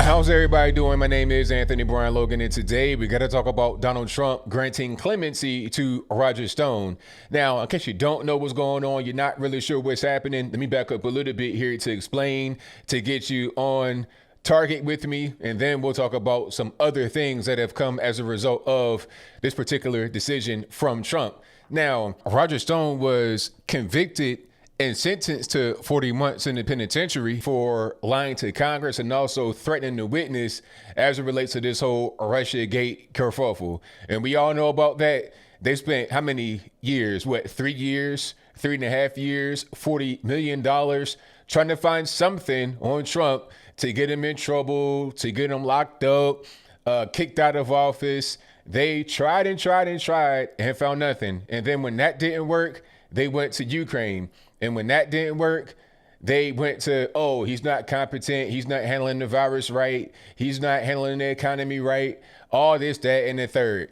How's everybody doing? My name is Anthony Brian Logan, and today we got to talk about Donald Trump granting clemency to Roger Stone. Now, in case you don't know what's going on, you're not really sure what's happening, let me back up a little bit here to explain, to get you on target with me, and then we'll talk about some other things that have come as a result of this particular decision from Trump. Now, Roger Stone was convicted and sentenced to 40 months in the penitentiary for lying to Congress and also threatening the witness as it relates to this whole Russiagate kerfuffle. And we all know about that. They spent how many years? 3 years, 3.5 years, $40 million trying to find something on Trump to get him in trouble, to get him locked up, kicked out of office. They tried and found nothing. And then when that didn't work, they went to Ukraine. And when that didn't work, they went to, oh, he's not competent. He's not handling the virus right. He's not handling the economy right. All this, that, and the third.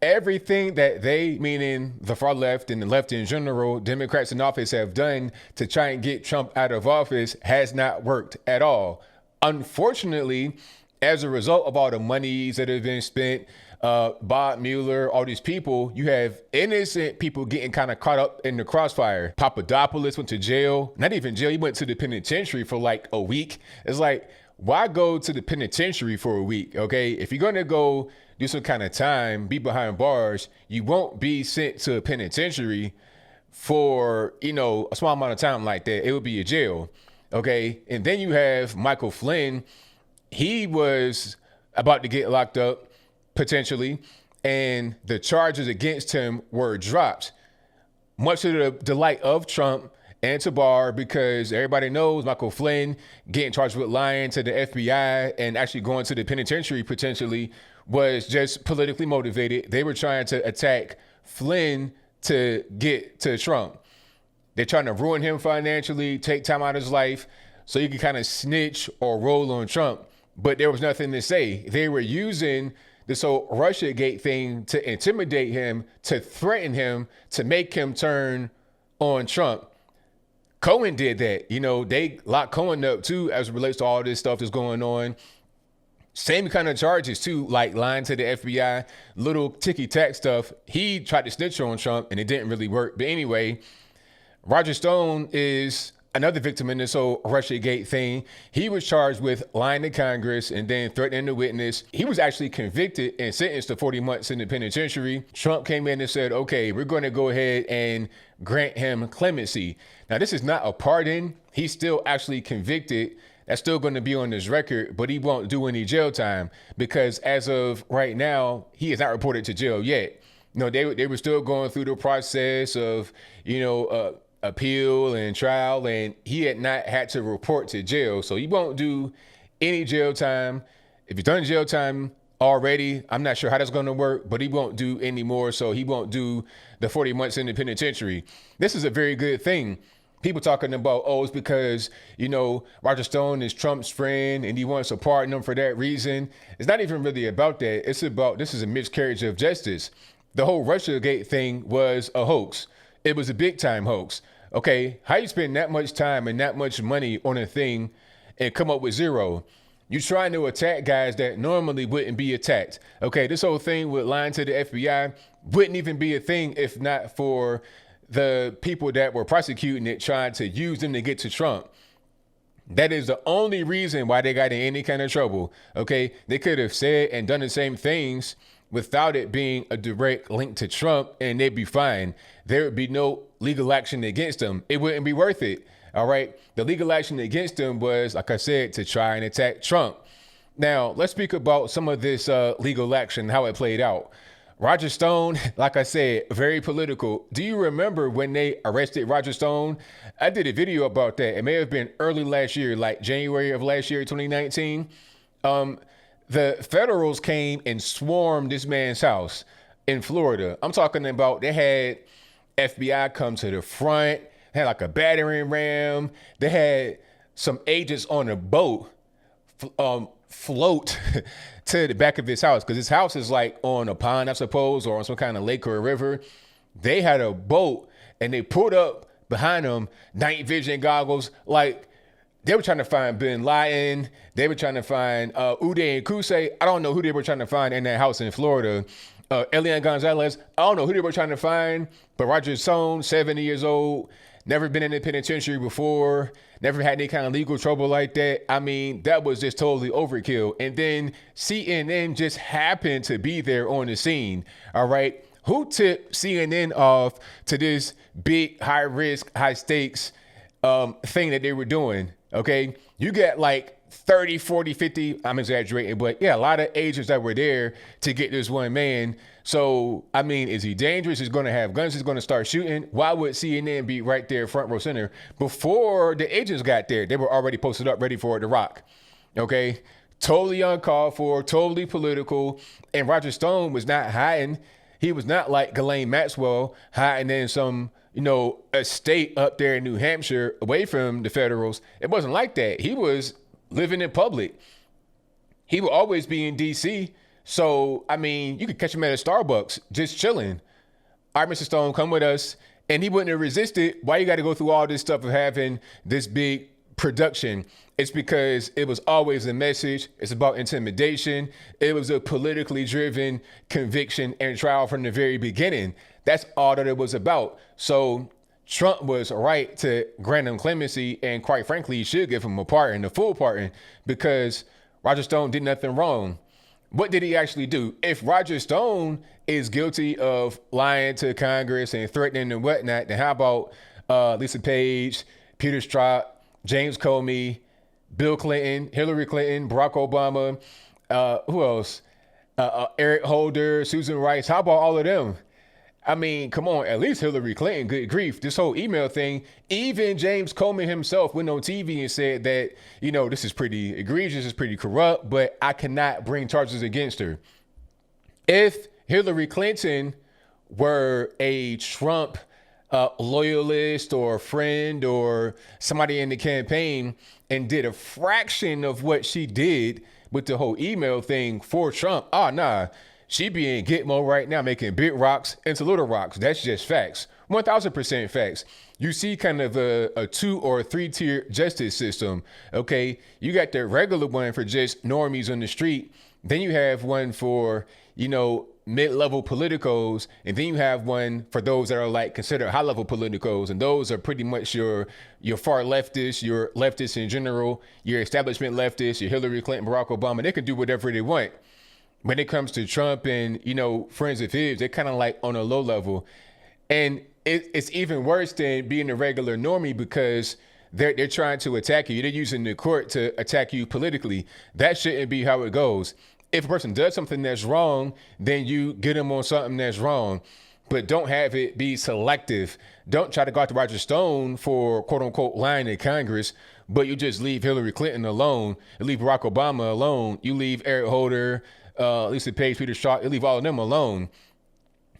Everything that they, meaning the far left and the left in general, Democrats in office have done to try and get Trump out of office has not worked at all. Unfortunately, as a result of all the monies that have been spent, Bob Mueller, all these people, you have innocent people getting kind of caught up in the crossfire. Papadopoulos went to jail, not even jail, he went to the penitentiary for like a week. It's like, why go to the penitentiary for a week, okay? If you're gonna go do some kind of time, be behind bars, you won't be sent to a penitentiary for, a small amount of time like that. It would be a jail, okay? And then you have Michael Flynn. He was about to get locked up, potentially, and the charges against him were dropped, much to the delight of Trump and to Barr, because everybody knows Michael Flynn getting charged with lying to the FBI and actually going to the penitentiary potentially was just politically motivated. They were trying to attack Flynn to get to Trump. They're trying to ruin him financially, take time out of his life so you can kind of snitch or roll on Trump. But there was nothing to say. They were using this whole Russiagate thing to intimidate him, to threaten him, to make him turn on Trump. Cohen did that. They locked Cohen up too as it relates to all this stuff that's going on. Same kind of charges too, like lying to the FBI, little ticky-tack stuff. He tried to snitch on Trump and it didn't really work. But anyway, Roger Stone is another victim in this whole Russiagate thing. He was charged with lying to Congress and then threatening the witness. He was actually convicted and sentenced to 40 months in the penitentiary. Trump came in and said, okay, we're going to go ahead and grant him clemency. Now, this is not a pardon. He's still actually convicted. That's still going to be on his record, but he won't do any jail time because as of right now, he is not reported to jail yet. They were still going through the process of, appeal and trial, and he had not had to report to jail, so he won't do any jail time. If he's done jail time already, I'm not sure how that's going to work, but he won't do any more, so he won't do the 40 months in the penitentiary. This is a very good thing. People talking about, it's because, Roger Stone is Trump's friend and he wants to pardon him for that reason. It's not even really about that. It's about, this is a miscarriage of justice. The whole Russiagate thing was a hoax. It was a big time hoax. Okay, how you spend that much time and that much money on a thing and come up with zero? You're trying to attack guys that normally wouldn't be attacked. Okay, this whole thing with lying to the FBI wouldn't even be a thing if not for the people that were prosecuting it trying to use them to get to Trump. That is the only reason why they got in any kind of trouble. Okay, they could have said and done the same things without it being a direct link to Trump and they'd be fine. There would be no legal action against them. It wouldn't be worth it. All right. The legal action against them was, like I said, to try and attack Trump. Now, let's speak about some of this legal action, how it played out. Roger Stone, like I said, very political. Do you remember when they arrested Roger Stone? I did a video about that. It may have been early last year, like January of last year, 2019. The federals came and swarmed this man's house in Florida. I'm talking about they had FBI come to the front, they had like a battering ram. They had some agents on a boat float to the back of his house because his house is like on a pond, I suppose, or on some kind of lake or a river. They had a boat and they pulled up behind them, night vision goggles, like They were trying to find Bin Laden. They were trying to find Uday and Qusay. I don't know who they were trying to find in that house in Florida. Elian Gonzalez. I don't know who they were trying to find, but Roger Stone, 70 years old, never been in the penitentiary before, never had any kind of legal trouble like that. I mean, that was just totally overkill. And then CNN just happened to be there on the scene. All right. Who tipped CNN off to this big, high risk, high stakes thing that they were doing? Okay. You got like 30, 40, 50, I'm exaggerating, but yeah, a lot of agents that were there to get this one man. So, I mean, is he dangerous? He's going to have guns. He's going to start shooting. Why would CNN be right there front row center? Before the agents got there, they were already posted up ready for it to rock. Okay. Totally uncalled for, totally political. And Roger Stone was not hiding. He was not like Ghislaine Maxwell hiding in some, estate up there in New Hampshire away from the federals. It wasn't like that. He was living in public. He would always be in D.C. So, I mean, you could catch him at a Starbucks just chilling. All right, Mr. Stone, come with us. And he wouldn't have resisted. Why you got to go through all this stuff of having this big production? It's because it was always a message. It's about intimidation. It was a politically driven conviction and trial from the very beginning. That's all that it was about. So Trump was right to grant him clemency, and quite frankly, he should give him a pardon, a full pardon, because Roger Stone did nothing wrong. What did he actually do? If Roger Stone is guilty of lying to Congress and threatening and whatnot, then how about Lisa Page, Peter Strzok, James Comey, Bill Clinton, Hillary Clinton, Barack Obama, who else? Eric Holder, Susan Rice. How about all of them? I mean, come on, at least Hillary Clinton, good grief. This whole email thing, even James Comey himself went on TV and said that, this is pretty egregious, this is pretty corrupt, but I cannot bring charges against her. If Hillary Clinton were a Trump loyalist or a friend or somebody in the campaign and did a fraction of what she did with the whole email thing for Trump, she be in Gitmo right now making big rocks into little rocks. That's just facts. 1000% facts. You see kind of a 2 or 3 tier justice system. Okay. You got the regular one for just normies on the street. Then you have one for, mid-level politicos. And then you have one for those that are like considered high-level politicos. And those are pretty much your far leftists, your leftists in general, your establishment leftists, your Hillary Clinton, Barack Obama. They can do whatever they want. When it comes to Trump and, friends of his, they're kind of like on a low level. And it's even worse than being a regular normie because they're trying to attack you. They're using the court to attack you politically. That shouldn't be how it goes. If a person does something that's wrong, then you get them on something that's wrong. But don't have it be selective. Don't try to go after Roger Stone for, quote unquote, lying to Congress, but you just leave Hillary Clinton alone. You leave Barack Obama alone. You leave Eric Holder, Lisa Page, Peter Strzok, you leave all of them alone.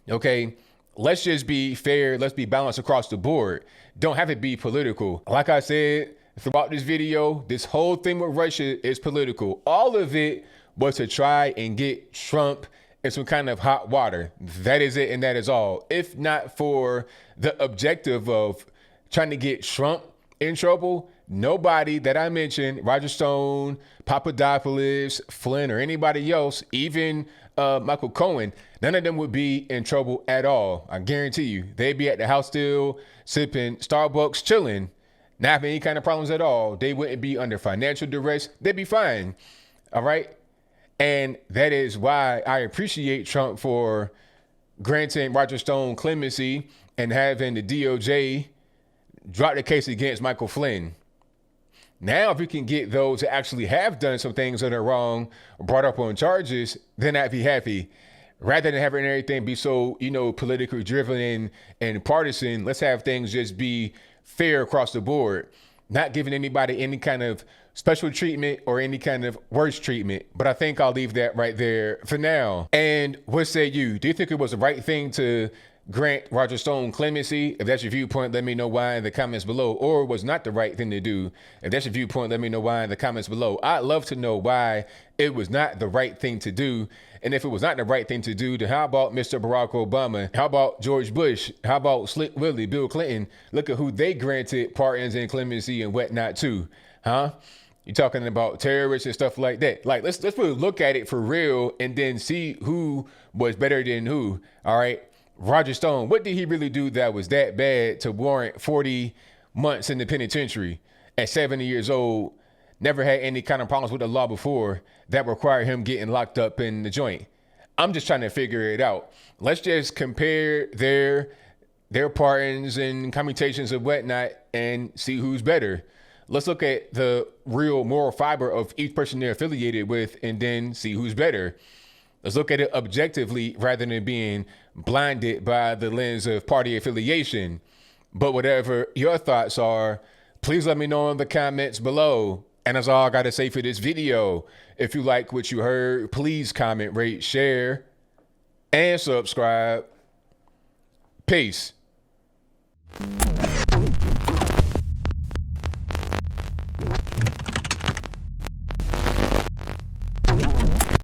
Okay, let's just be fair. Let's be balanced across the board. Don't have it be political. Like I said throughout this video, this whole thing with Russia is political. All of it was to try and get Trump in some kind of hot water. That is it, and that is all. If not for the objective of trying to get Trump in trouble, nobody that I mentioned, Roger Stone, Papadopoulos, Flynn, or anybody else, even Michael Cohen, none of them would be in trouble at all. I guarantee you. They'd be at the house still, sipping Starbucks, chilling, not having any kind of problems at all. They wouldn't be under financial duress. They'd be fine. All right? And that is why I appreciate Trump for granting Roger Stone clemency and having the DOJ drop the case against Michael Flynn. Now, if we can get those that actually have done some things that are wrong brought up on charges, then I'd be happy. Rather than having everything be so, politically driven and partisan, let's have things just be fair across the board. Not giving anybody any kind of special treatment or any kind of worse treatment. But I think I'll leave that right there for now. And what say you? Do you think it was the right thing to grant Roger Stone clemency? If that's your viewpoint, let me know why in the comments below. Or was not the right thing to do? If that's your viewpoint, let me know why in the comments below. I'd love to know why it was not the right thing to do. And if it was not the right thing to do, then how about Mr. Barack Obama? How about George Bush? How about Slick Willie, Bill Clinton? Look at who they granted pardons and clemency and whatnot too. Huh? You're talking about terrorists and stuff like that. Like, let's really look at it for real and then see who was better than who. All right. Roger Stone, what did he really do that was that bad to warrant 40 months in the penitentiary at 70 years old? Never had any kind of problems with the law before that required him getting locked up in the joint. I'm just trying to figure it out. Let's just compare their pardons and commutations and whatnot and see who's better. Let's look at the real moral fiber of each person they're affiliated with and then see who's better. Let's look at it objectively rather than being blinded by the lens of party affiliation. But whatever your thoughts are, please let me know in the comments below. And that's all I got to say for this video. If you like what you heard, please comment, rate, share, and subscribe. Peace.